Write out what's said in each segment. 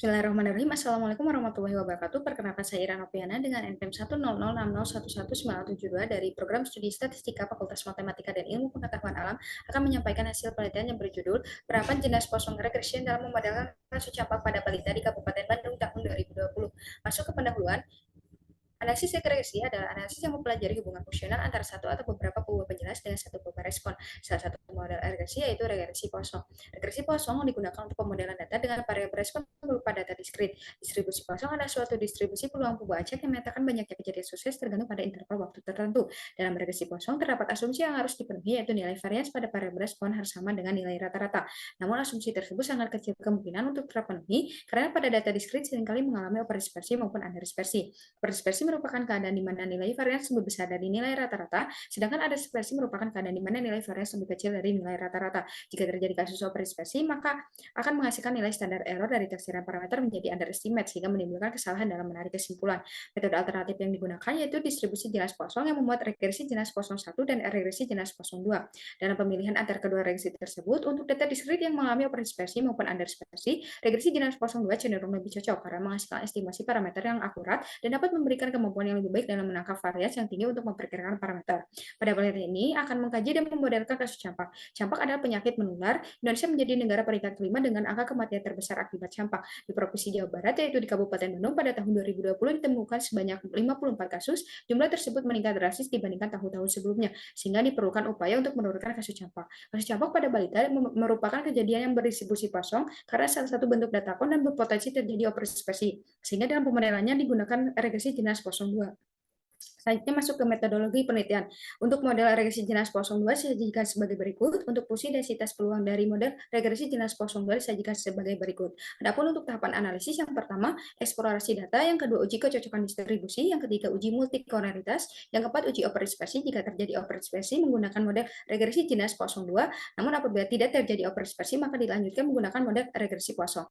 Bismillahirrahmanirrahim. Assalamualaikum warahmatullahi wabarakatuh. Perkenalkan saya Ira Noviana dengan NPM 10060111972 dari Program Studi Statistika Fakultas Matematika dan Ilmu Pengetahuan Alam akan menyampaikan hasil penelitian yang berjudul Penerapan Jenis Poisson Regression dalam Memodelkan Kasus Campak pada Balita di Kabupaten Bandung tahun 2020. Masuk ke pendahuluan. Analisis regresi adalah analisis yang mempelajari hubungan fungsional antara satu atau beberapa perubahan penjelas dengan satu perubahan respon. Salah satu model regresi yaitu regresi Poisson. Regresi Poisson digunakan untuk pemodelan data dengan variabel respon berupa data diskrit. Distribusi Poisson adalah suatu distribusi peluang perubahan acak yang menyatakan banyaknya kejadian sukses tergantung pada interval waktu tertentu. Dalam regresi Poisson terdapat asumsi yang harus dipenuhi yaitu nilai varians pada variabel respon harus sama dengan nilai rata-rata. Namun asumsi tersebut sangat kecil kemungkinan untuk terpenuhi karena pada data diskrit seringkali mengalami overdispersi maupun underdispersi. Overdispersi merupakan keadaan di mana nilai varians lebih besar dari nilai rata-rata, sedangkan underdispersi merupakan keadaan di mana nilai varians lebih kecil dari nilai rata-rata. Jika terjadi kasus overdispersi, maka akan menghasilkan nilai standar error dari tafsiran parameter menjadi underestimate sehingga menimbulkan kesalahan dalam menarik kesimpulan. Metode alternatif yang digunakan yaitu distribusi jenis Poisson yang memuat regresi jenis Poisson 1 dan regresi jenis Poisson 2. Dalam pemilihan antara kedua regresi tersebut, untuk data diskrit yang mengalami overdispersi maupun underdispersi, regresi jenis Poisson 2 cenderung lebih cocok karena menghasilkan estimasi parameter yang akurat dan dapat memberikan kemampuan yang lebih baik dalam menangkap varians yang tinggi untuk memperkirakan parameter. Pada penelitian ini akan mengkaji dan memodelkan kasus campak. Campak adalah penyakit menular. Indonesia menjadi negara peringkat kelima dengan angka kematian terbesar akibat campak. Di Provinsi Jawa Barat, yaitu di Kabupaten Bandung, pada tahun 2020 ditemukan sebanyak 54 kasus. Jumlah tersebut meningkat drastis dibandingkan tahun-tahun sebelumnya, sehingga diperlukan upaya untuk menurunkan kasus campak. Kasus campak pada balita merupakan kejadian yang berdistribusi kosong karena salah satu bentuk data kon dan berpotensi terjadi overdispersi, sehingga dalam pemodelannya digunakan regresi jenis 02. Selanjutnya masuk ke metodologi penelitian. Untuk model regresi jenis 02 disajikan sebagai berikut. Untuk fungsi densitas peluang dari model regresi jenis 02 disajikan sebagai berikut. Adapun untuk tahapan analisis, yang pertama eksplorasi data, yang kedua uji kecocokan distribusi, yang ketiga uji multikoloritas, yang keempat uji overdispersi jika terjadi overdispersi menggunakan model regresi jenis 02. Namun apabila tidak terjadi overdispersi maka dilanjutkan menggunakan model regresi Poisson.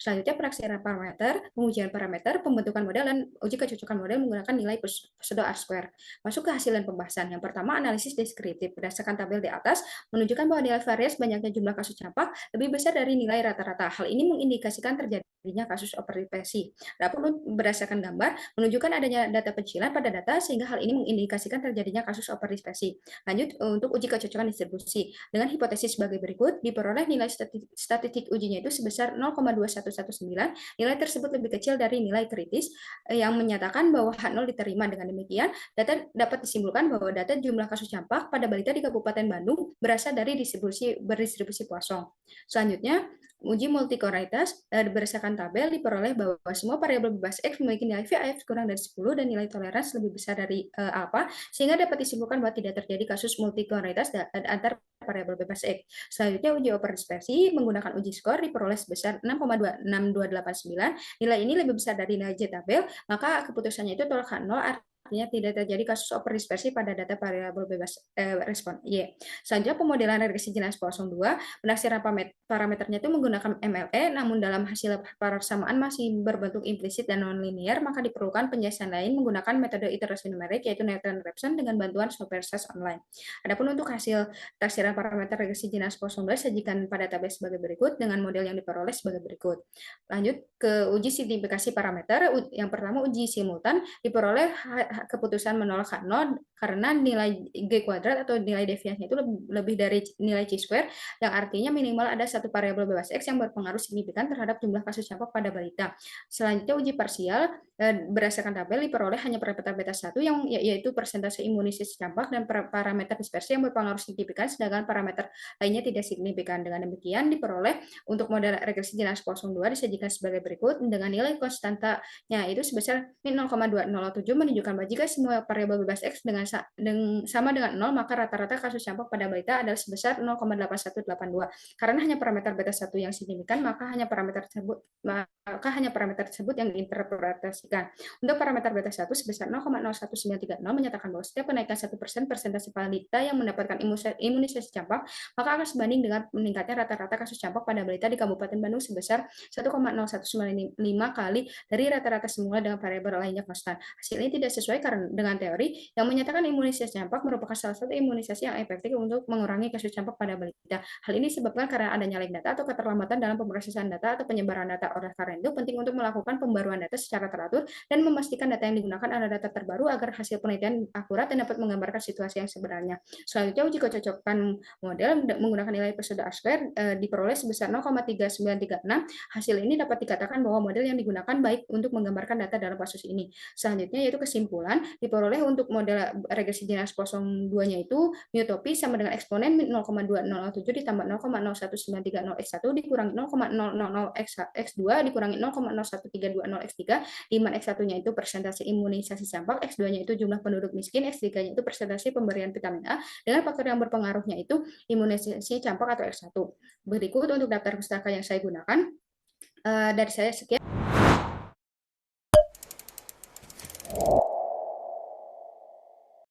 Selanjutnya penaksiran parameter, pengujian parameter, pembentukan model, dan uji kecocokan model menggunakan nilai pseudo R-square. Masuk ke hasil dan pembahasan. Yang pertama, analisis deskriptif. Berdasarkan tabel di atas, menunjukkan bahwa nilai varians banyaknya jumlah kasus campak lebih besar dari nilai rata-rata. Hal ini mengindikasikan terjadinya kasus overdispersi. Adapun berdasarkan gambar, menunjukkan adanya data pencilan pada data sehingga hal ini mengindikasikan terjadinya kasus overdispersi. Lanjut untuk uji kecocokan distribusi. Dengan hipotesis sebagai berikut, diperoleh nilai statistik ujinya itu sebesar 0,2119. Nilai tersebut lebih kecil dari nilai kritis yang menyatakan bahwa H0 diterima. Dengan demikian, data dapat disimpulkan bahwa data jumlah kasus campak pada balita di Kabupaten Bandung berasal dari berdistribusi Poisson. Selanjutnya, uji multikoloritas berdasarkan tabel diperoleh bahwa semua variabel bebas X memiliki nilai VAF kurang dari 10 dan nilai toleransi lebih besar dari alpha, sehingga dapat disimpulkan bahwa tidak terjadi kasus multikoloritas antar variabel bebas X. Selanjutnya, uji overdispersi menggunakan uji skor diperoleh sebesar 6,6289. Nilai ini lebih besar dari nilai J tabel, maka keputusannya itu tolak H0, artinya tidak terjadi kasus overdispersi pada data variabel bebas respon Y. Selanjutnya pemodelan regresi jenis Poisson 2, penaksiran parameternya itu menggunakan MLE, namun dalam hasil persamaan masih berbentuk implisit dan non-linear, maka diperlukan penjelasan lain menggunakan metode iterasi numerik yaitu Newton Raphson dengan bantuan software SAS online. Adapun untuk hasil taksiran parameter regresi jenis Poisson 2 sajikan pada tabel sebagai berikut dengan model yang diperoleh sebagai berikut. Lanjut ke uji signifikasi parameter. Yang pertama uji simultan, diperoleh keputusan menolak H0 karena nilai G kuadrat atau nilai deviasinya itu lebih dari nilai C square, yang artinya minimal ada satu variabel bebas X yang berpengaruh signifikan terhadap jumlah kasus campak pada balita. Selanjutnya uji parsial, berdasarkan tabel diperoleh hanya parameter beta 1 yang yaitu persentase imunisis campak dan parameter dispersi yang berpengaruh signifikan, sedangkan parameter lainnya tidak signifikan. Dengan demikian diperoleh untuk model regresi jenis Poisson 2 disajikan sebagai berikut dengan nilai konstantanya itu sebesar 0,207, menunjukkan bahwa jika semua variabel bebas X sama dengan 0, maka rata-rata kasus campak pada balita adalah sebesar 0,8182. Karena hanya parameter beta 1 yang signifikan, maka hanya parameter tersebut yang diinterpretasikan diinformasikan. Untuk parameter beta 1 sebesar 0,01930 menyatakan bahwa setiap kenaikan 1% persentase balita yang mendapatkan imunisasi campak, maka akan sebanding dengan meningkatnya rata-rata kasus campak pada balita di Kabupaten Bandung sebesar 1,0195 kali dari rata-rata semula dengan variabel lainnya konstan. Hasil ini tidak sesuai karena dengan teori yang menyatakan imunisasi campak merupakan salah satu imunisasi yang efektif untuk mengurangi kasus campak pada balita. Hal ini disebabkan karena adanya lag data atau keterlambatan dalam pemrosesan data atau penyebaran data. Oleh karena itu, penting untuk melakukan pembaruan data secara teratur dan memastikan data yang digunakan adalah data terbaru agar hasil penelitian akurat dan dapat menggambarkan situasi yang sebenarnya. Selanjutnya, uji kecocokan model menggunakan nilai episode R-square diperoleh sebesar 0,3936. Hasil ini dapat dikatakan bahwa model yang digunakan baik untuk menggambarkan data dalam kasus ini. Selanjutnya yaitu kesimpulan diperoleh untuk model regresi jenis poson 2-nya itu mutopis sama dengan eksponen 0,2007 ditambah 0,01930x1 dikurangi 0,000x2 dikurangi 0,01320x3, di mana x1-nya itu persentase imunisasi campak, x2-nya itu jumlah penduduk miskin, x3-nya itu persentase pemberian vitamin A, dengan faktor yang berpengaruhnya itu imunisasi campak atau x1. Berikut untuk daftar pustaka yang saya gunakan. Dari saya sekian.